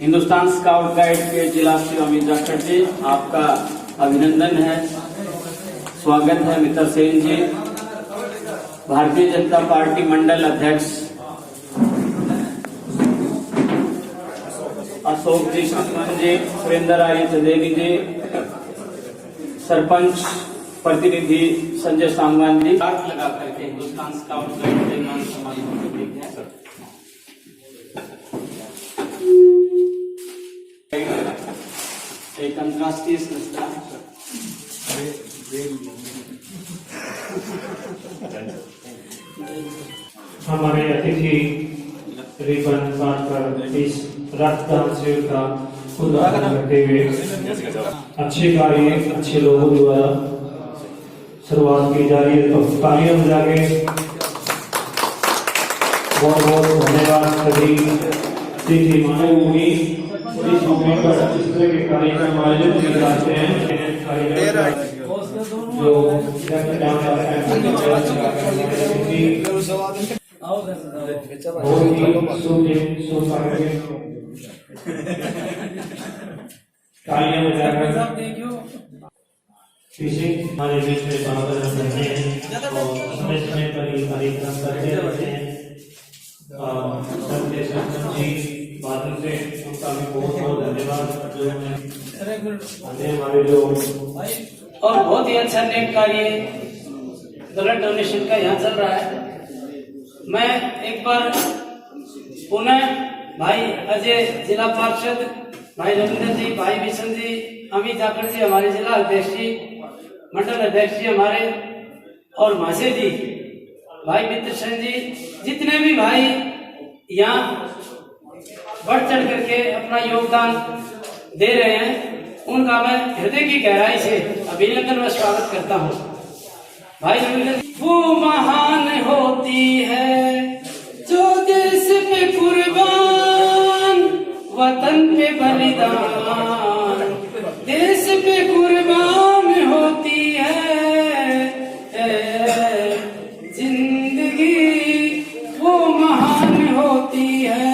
Hindustan scout guide के जिला श्री अमित जाखड़ जी, आपका अभिनंदन है, स्वागत है। मित्र सेन जी, भारतीय जनता पार्टी मंडल अध्यक्ष अशोक जी शंकर जी, सुरेंद्र आर्य देवी जी, सरपंच प्रतिनिधि संजय सांगवान जी, हाथ लगा करके हिंदुस्तान स्काउट गाइड के नाम समारोह को देखते हैं। एक अंतर्राष्ट्रीय संस्था हमारे अतिथि रिबन बांटकर इस रक्तदान शिविर का उद्घाटन करते हुए अच्छे कार्य अच्छे लोगों द्वारा शुरुआत की जा रही है, तो तालियां बजा के बहुत बहुत धन्यवाद सभी अतिथि माननीय। इस मौके पर इस तरह के कार्यक्रम आयोजित किए जाते हैं जो तालियां बजाकर हमारे बीच में समापन करते हैं और समय समय पर ये कार्यक्रम करते रहते हैं। बादल से उनका भी बहुत बहुत धन्यवाद जो हमारे जो और बहुत ही अच्छा नेक कार्य ब्लड डोनेशन का यहाँ चल रहा है। मैं एक बार पुनः भाई अजय जिला पार्षद, भाई रविंद्र जी, भाई विशन जी, अमित जाखड़ जी हमारे जिला अध्यक्ष जी, मंडल अध्यक्ष जी हमारे, और मासे जी, भाई मित्र सेन जी, जितने भी भाई यहाँ बढ़ चढ़ करके अपना योगदान दे रहे हैं, उनका मैं हृदय की गहराई से अभिनंदन व स्वागत करता हूँ। भाई रविंद्र जी, वो महान होती है जो देश पे कुर्बान, वतन पे बलिदान, देश पे कुर्बान होती है जिंदगी, वो महान होती है।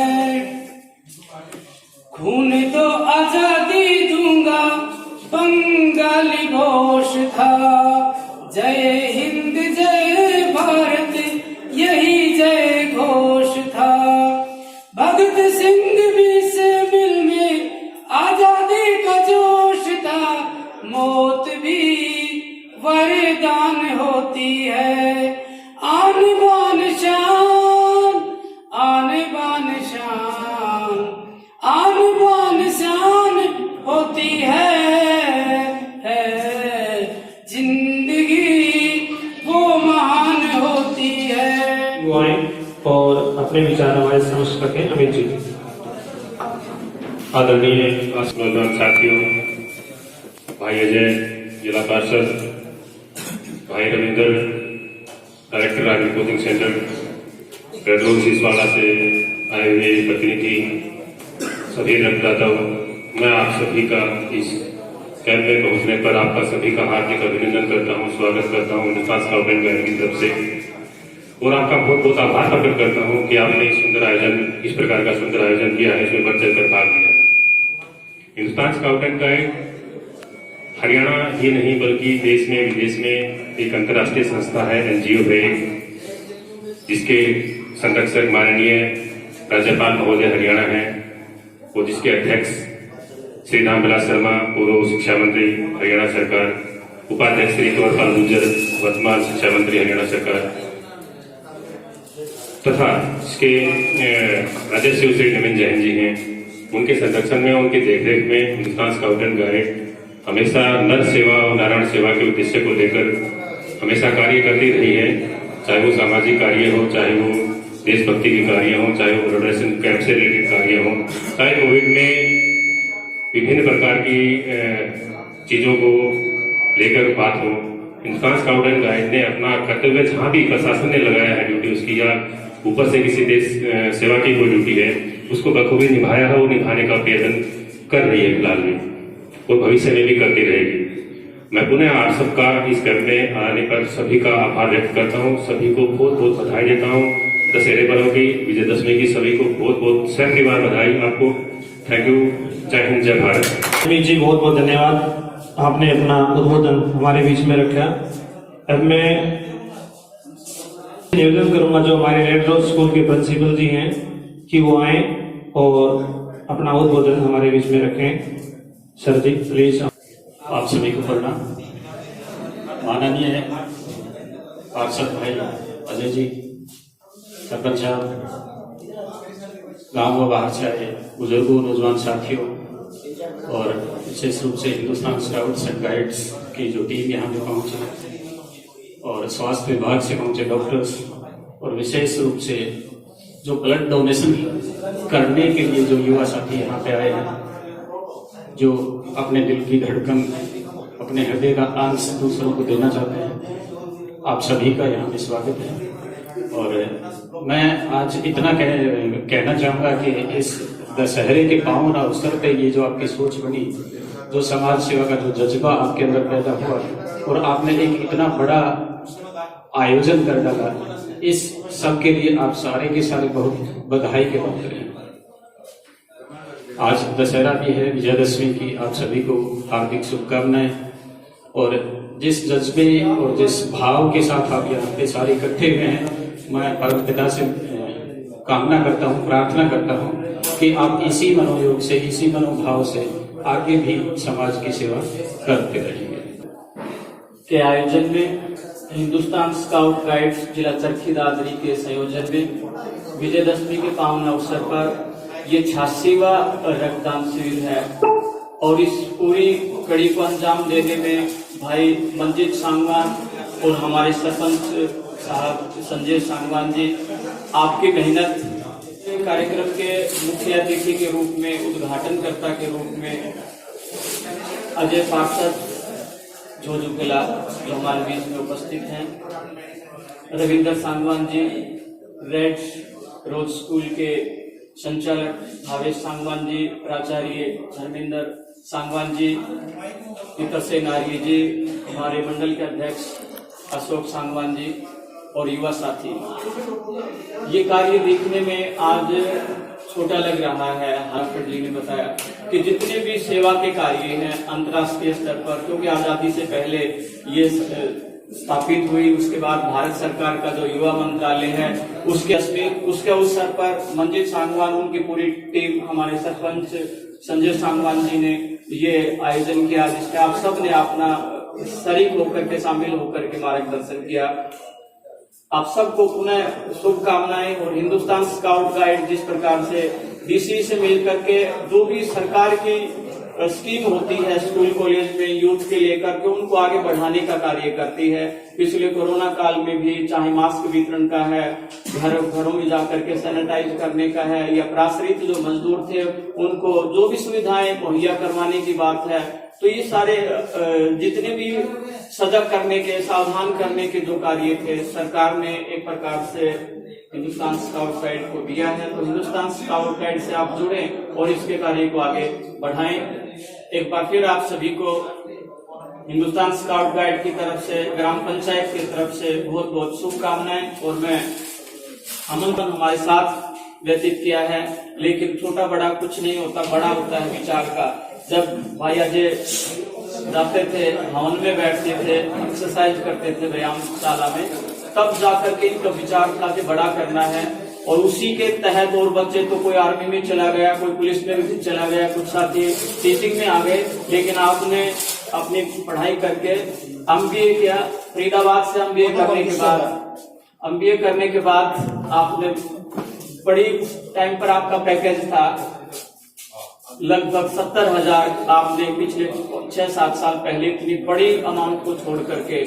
खून तो आजादी दूंगा बंगाली घोष था, जय हिंद जय भारत यही जय घोष था। भगत सिंह भी से मिल में आजादी का जोश था, मौत भी वरदान होती है। आन बान शान, आन बान शान, आन बान शान होती है जिंदगी, वो महान होती है। वो आए और अपने विचार हमारे समझ सके। अमित जी। आदरणीय नौजवान साथियों, भाई अजय जिला पार्षद, भाई Ravindra director army coaching centre, red road Siswada से आए हुए प्रतिनिधि, सभी रक्तदाताओं, मैं आप सभी का इस कैंप में पहुंचने पर आपका सभी का हार्दिक अभिनंदन करता हूं, स्वागत करता हूं हिंदुस्तान स्काउट गाइड की तरफ से, और आपका बहुत बहुत आभार प्रकट करता हूं कि आपने इस सुंदर आयोजन, इस प्रकार का सुंदर आयोजन किया है, इसमें बढ़ चढ़कर भाग लिया। Hindustan scout and guide Haryana ही नहीं बल्कि देश में विदेश में एक अंतर्राष्ट्रीय संस्था है, एनजीओ है, जिसके संरक्षक माननीय राज्यपाल महोदय हरियाणा है, और जिसके अध्यक्ष श्री रामविलास शर्मा, पूर्व शिक्षा मंत्री हरियाणा सरकार, उपाध्यक्ष श्री कंवरपाल गुर्जर, वर्तमान शिक्षा मंत्री हरियाणा सरकार, तथा इसके राजस्व श्री नवीन जैन जी हैं। उनके संरक्षण में, उनके देखरेख में हिंदुस्तान स्काउट एंड गाइड हमेशा नर सेवा और नारायण सेवा के उद्देश्य को लेकर हमेशा कार्य करती रही है, चाहे वो सामाजिक कार्य हो, चाहे वो देशभक्ति के कार्य हो, चाहे वो प्रोडक्शन कैंप से रिलेटेड कार्य हो, चाहे कोविड में विभिन्न प्रकार की चीजों को लेकर बात हो। हिंदुस्तान स्काउट एंड गाइड ने अपना कर्तव्य जहां भी प्रशासन ने लगाया है ड्यूटी उसकी, या ऊपर से किसी देश सेवा की कोई ड्यूटी है, उसको बखूबी निभाया है और निभाने का प्रयत्न कर रही है फिलहाल में, और भविष्य में भी करती रहेगी। मैं पुनः आप सबका इस कैंप में आने पर सभी का आभार व्यक्त करता हूँ, सभी को बहुत बहुत बधाई देता हूँ। दशहरे पर्व की, विजयदशमी की सभी को बहुत बहुत सैकड़ी बार बधाई आपको। Thank you. जय हिंद, जय भारत। अमित जी बहुत बहुत धन्यवाद, आपने अपना उद्बोधन हमारे बीच में रखा। अब मैं निवेदन करूंगा जो हमारे रेड रोज स्कूल के प्रिंसिपल जी हैं कि वो आए और अपना उद्बोधन हमारे बीच में रखें। सर जी प्लीज। आप सभी को प्रणाम। माननीय पार्षद भाई अजय जी, सरपंच साहब, गांव व बाहर से आए बुजुर्गों, नौजवान साथियों और विशेष रूप से हिंदुस्तान स्काउट्स एंड गाइड्स की जो टीम यहाँ पे पहुंची और स्वास्थ्य विभाग से पहुंचे डॉक्टर्स और विशेष रूप से जो ब्लड डोनेशन करने के लिए जो युवा साथी यहाँ पे आए हैं, जो अपने दिल की धड़कन, अपने हृदय का अंश दूसरों को देना चाहते हैं, आप सभी का यहाँ पे स्वागत है। और मैं आज इतना कहना चाहूँगा कि इस दशहरे के पावन अवसर पे ये जो आपकी सोच बनी, जो समाज सेवा का जो जज्बा आपके अंदर पैदा हुआ और आपने एक इतना बड़ा आयोजन कर डाला, इस सब के लिए आप सारे के सारे बहुत बधाई के पात्र हैं। आज दशहरा भी है, विजयदशमी की आप सभी को हार्दिक शुभकामनाएं। और जिस जज्बे और जिस भाव के साथ आप यहाँ पे सारे इकट्ठे हुए हैं, मैं परम पिता से कामना करता हूँ, प्रार्थना करता हूँ कि आप इसी मनोयोग से, इसी मनोभाव से आगे भी समाज की सेवा करते रहेंगे। के आयोजन में हिंदुस्तान स्काउट गाइड्स जिला चरखी दादरी के संयोजन में विजयदशमी के पावन अवसर पर ये 86वां रक्तदान शिविर है और इस पूरी कड़ी को अंजाम देने में भाई मंजीत सांगवान और हमारे सरपंच साहब संजय सांगवान जी, आपकी मेहनत, कार्यक्रम के मुख्य अतिथि के रूप में, उद्घाटनकर्ता के रूप में अजय पार्षद झोझुकेला जो हमारे बीच में उपस्थित हैं, Ravinder Sangwan ji, red rose school के संचालक भावेश सांगवान जी, प्राचार्य धर्मेंद्र सांगवान जी, इतर सेन आर्य जी, हमारे मंडल के अध्यक्ष अशोक सांगवान जी और युवा साथी। ये कार्य देखने में आज छोटा लग रहा है। हार्वर्ड जी ने बताया कि जितने भी सेवा के कार्य हैं अंतर्राष्ट्रीय स्तर पर, क्योंकि आजादी से पहले ये स्थापित हुई, उसके बाद भारत सरकार का जो युवा मंत्रालय है उसके अवसर पर मंजीत सांगवान, उनकी पूरी टीम, हमारे सरपंच संजय सांगवान जी ने ये आयोजन किया, जिसके आप सब ने अपना शरीक होकर के, शामिल होकर के मार्गदर्शन किया। आप सबको पुनः शुभकामनाएं। और हिंदुस्तान स्काउट गाइड जिस प्रकार से डीसी से मिलकर के जो भी सरकार की स्कीम होती है स्कूल कॉलेज में यूथ के लेकर के, उनको आगे बढ़ाने का कार्य करती है। पिछले कोरोना काल में भी चाहे मास्क वितरण का है, घरों में जाकर के सैनिटाइज करने का है, या प्रआश्रित जो मजदूर थे उनको जो भी सुविधाएं मुहैया करवाने की बात है, तो ये सारे जितने भी सजग करने के, सावधान करने के जो कार्य थे, सरकार ने एक प्रकार से हिंदुस्तान स्काउट गाइड को दिया है। तो हिंदुस्तान स्काउट गाइड से आप जुड़ें और इसके कार्य को आगे बढ़ाएं। एक बार फिर आप सभी को हिंदुस्तान स्काउट गाइड की तरफ से, ग्राम पंचायत की तरफ से बहुत बहुत शुभकामनाएं। और मैं आमंत्रण हमारे साथ व्यतीत किया है, लेकिन छोटा बड़ा कुछ नहीं होता, बड़ा होता है विचार का। जब भाई अजय जाते थे, हवन में बैठते थे, एक्सरसाइज करते थे व्यायामशाला में, तब जाकर के इनका विचार था कि बड़ा करना है। और उसी के तहत और बच्चे तो कोई आर्मी में चला गया, कोई पुलिस में भी चला गया, कुछ साथी टीचिंग में आ गए, लेकिन आपने अपनी पढ़ाई करके MBA किया। फरीदाबाद से MBA करने के बाद आपने बड़ी टाइम पर आपका पैकेज था, लगभग 70,000 आपने पिछले 6-7 साल पहले इतनी बड़ी अमाउंट को छोड़ करके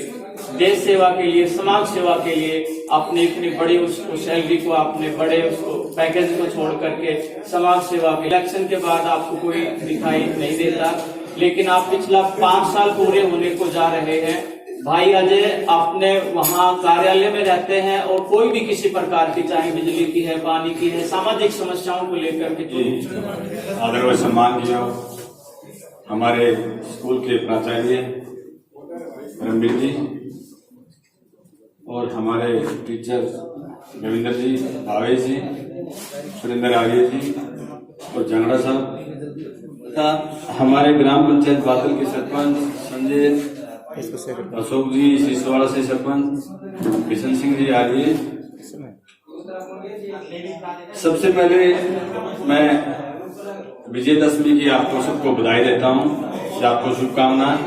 देश सेवा के लिए, समाज सेवा के लिए आपने इतनी बड़ी उसको सैलरी को, आपने बड़े उसको पैकेज को छोड़ करके समाज सेवा के। इलेक्शन के बाद आपको कोई दिखाई नहीं देता, लेकिन आप पिछला 5 साल पूरे होने को जा रहे हैं। भाई अजय अपने वहाँ कार्यालय में रहते हैं और कोई भी किसी प्रकार की, चाहे बिजली की है, पानी की है, सामाजिक समस्याओं को लेकर के आदर व सम्मान किया हमारे स्कूल के प्राचार्य रणबीर जी और हमारे टीचर रविंदर जी, भावेश जी, सुरेंद्र आर्य जी और जंगड़ा साहब तथा हमारे ग्राम पंचायत बादल के सरपंच संजय अशोक जी, सिसवाड़ा से सरपंच किशन सिंह जी आर्य। सबसे पहले मैं विजयदशमी की आपको सबको बधाई देता हूं, आपको शुभकामनाएं।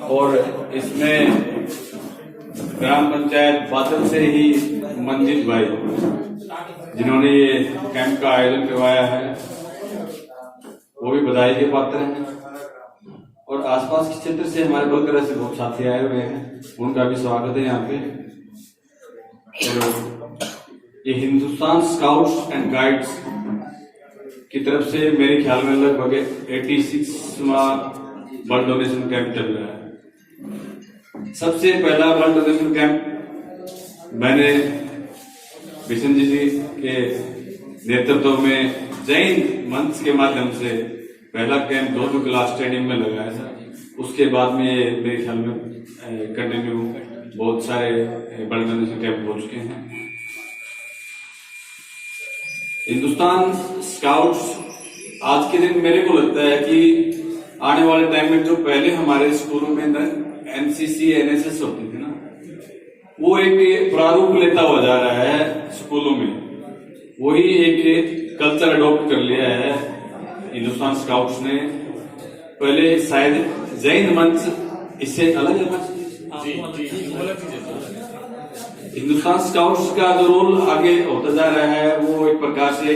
और इसमें ग्राम पंचायत बादल से ही मंजित भाई जिन्होंने ये कैंप का आयोजन करवाया है वो भी बधाई के पात्र हैं। और आसपास के क्षेत्र से हमारे बलकरा से बहुत साथी आए हुए हैं, उनका भी स्वागत है यहाँ पे। और ये हिंदुस्तान स्काउट्स एंड गाइड्स की तरफ से मेरे ख्याल में लगभग 86वां ब्लड डोनेशन कैंप चल रहा है। सबसे पहला ब्लड डोनेशन कैंप मैंने बिशन जी के नेतृत्व में जैन मंच के माध्यम से पहला कैंप 2 क्लास स्टेडियम में लगाया था। उसके बाद में ये मेरे ख्याल में कंटिन्यू बहुत सारे ब्लड डोनेशन कैंप हो चुके हैं। हिंदुस्तान स्काउट्स आज के दिन मेरे को लगता है कि आने वाले टाइम में जो पहले हमारे स्कूलों में एनसीसी एनएसएस होती थी ना, वो एक प्रारूप लेता हुआ जा रहा है स्कूलों में। वही एक कल्चर अडॉप्ट कर लिया है हिंदुस्तान स्काउट्स ने। पहले शायद जैन मंच इससे अलग है। हिंदुस्तान स्काउट्स का जो रोल आगे होता जा रहा है वो एक प्रकार से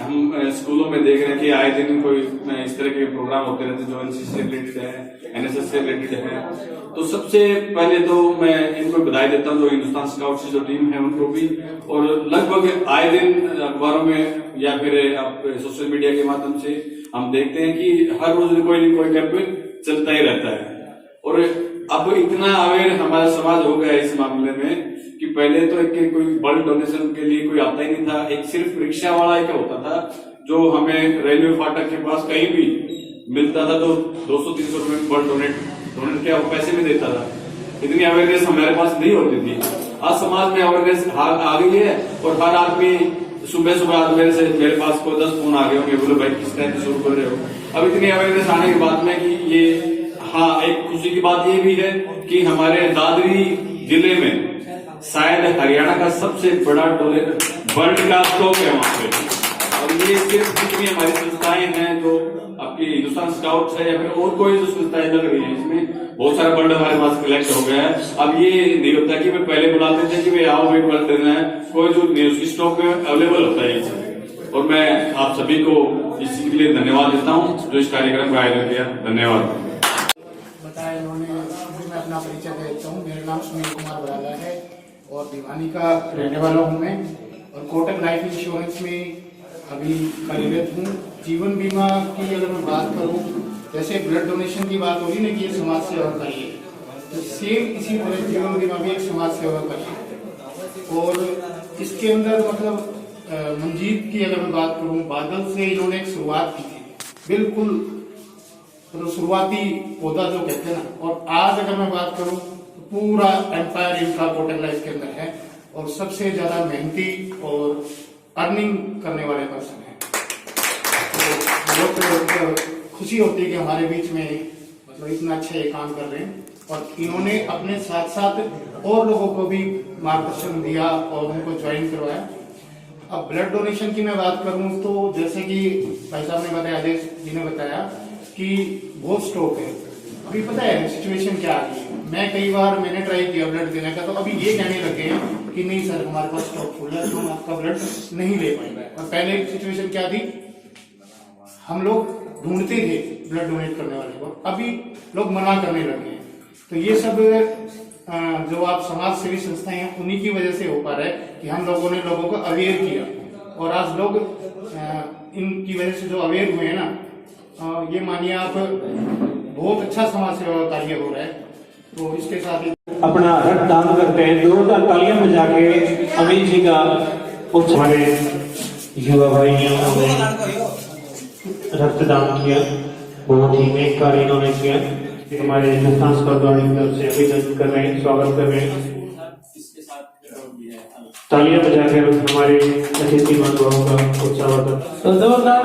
हम स्कूलों में देख रहे हैं कि आए दिन कोई इस तरह के प्रोग्राम होते रहते हैं जो एनसीसी से रिलेटेड है, एनएसएस से रिलेटेड है। तो सबसे पहले तो मैं इनको बधाई देता हूं जो हिंदुस्तान स्काउट्स की जो टीम है उनको भी। और लगभग आए दिन अखबारों में या फिर आप सोशल मीडिया के माध्यम से हम देखते हैं कि हर रोज कोई न कोई कैंप चलता ही रहता है। और अब इतना अवेयर हमारा समाज हो गया इस मामले में कि पहले तो एक कोई ब्लड डोनेशन के लिए कोई आता ही नहीं था। एक सिर्फ रिक्शा वाला एक होता था जो हमें रेलवे फाटक के पास कहीं भी मिलता था तो 200-300 रुपए में ब्लड डोनेट क्या पैसे में देता था। इतनी अवेयरनेस हमारे पास नहीं होती थी। आज समाज में अवेयरनेस आ गई है और हर आदमी सुबह आज मेरे पास को 10 फोन आ गए होंगे, बोलो भाई किस टाइम से शुरू कर रहे हो। अब इतनी अवेयरनेस आने के बाद में कि ये एक खुशी की बात ये भी है कि हमारे दादरी जिले में शायद हरियाणा का सबसे बड़ा ब्लड का स्टॉक है वहां पे। और ये सिर्फ जितनी हमारी संस्थाएं हैं जो आपकी हिंदुस्तान स्काउट्स है या फिर और कोई जो संस्थाएं लग रही है, इसमें बहुत सारा ब्लड हमारे पास कलेक्ट हो गया है। अब ये नहीं होता कि मैं पहले बुलाते थे कि भाई आओ भाई ब्लड देना है, कोई जो न्यूज स्टॉक अवेलेबल होता है। और मैं आप सभी को इसी के लिए धन्यवाद देता हूँ जो इस कार्यक्रम का आयोजन किया। धन्यवाद। बताया उन्होंने। मैं अपना परिचय देता हूँ। मेरा नाम सुनील कुमार बराला है और भिवानी का रहने वाला हूँ मैं। और कोटक लाइफ इंश्योरेंस में अभी कार्यरत हूँ। जीवन बीमा की अगर मैं बात करूँ, जैसे ब्लड डोनेशन की बात होगी ना कि ये समाज सेवा करिए, तो सेम इसी तरह जीवन बीमा भी एक समाज सेवा करिए। और इसके अंदर मतलब मंजीत की अगर मैं बात करूँ, बादल से इन्होंने एक शुरुआत की थी, बिल्कुल तो शुरुआती पौधा जो कहते हैं ना। और आज अगर मैं बात करूं तो पूरा एम्पायर इनका कोटक लाइफ के अंदर है और सबसे ज्यादा मेहनती और अर्निंग करने वाले पर्सन है। तो बहुत खुशी होती है कि हमारे बीच में मतलब इतना अच्छा ये काम कर रहे हैं। और इन्होंने अपने साथ साथ और लोगों को भी मार्गदर्शन दिया और उनको ज्वाइन करवाया। अब ब्लड डोनेशन की मैं बात करूं तो जैसे कि भाई साहब ने बताया, आदेश जी ने बताया कि बहुत स्टॉक है। अभी पता है सिचुएशन क्या आ गई है। मैं कई बार मैंने ट्राई किया ब्लड देने का, तो अभी ये कहने लगे हैं कि नहीं सर हमारे पास स्टॉक फुल है तो हम आपका ब्लड नहीं ले पाएंगे। और पहले सिचुएशन क्या थी, हम लोग ढूंढते थे ब्लड डोनेट करने वाले को, अभी लोग मना करने लगे हैं। तो ये सब जो आप समाज सेवी संस्थाएं हैं उन्हीं की वजह से हो पा रहा है कि हम लोगों ने लोगों को अवेयर किया। और आज लोग इनकी वजह से जो अवेयर हुए हैं ना, ये मानिए आप बहुत अच्छा समाज सेवा कार्य हो रहा है। तो इसके साथ ही अपना रक्तदान करते हैं। जोरदार तालियां बजा के अमित जी का हमारे युवा भाइयों ने रक्तदान किया, बहुत ही नेक कार्य इन्होंने किया। हमारे हिंदुस्तान स्काउट की तरफ से अभिनंदन कर रहे हैं, स्वागत कर रहे हैं। तालियां बजा के हमारे अतिथि महानुभावों का उत्साह। जोरदार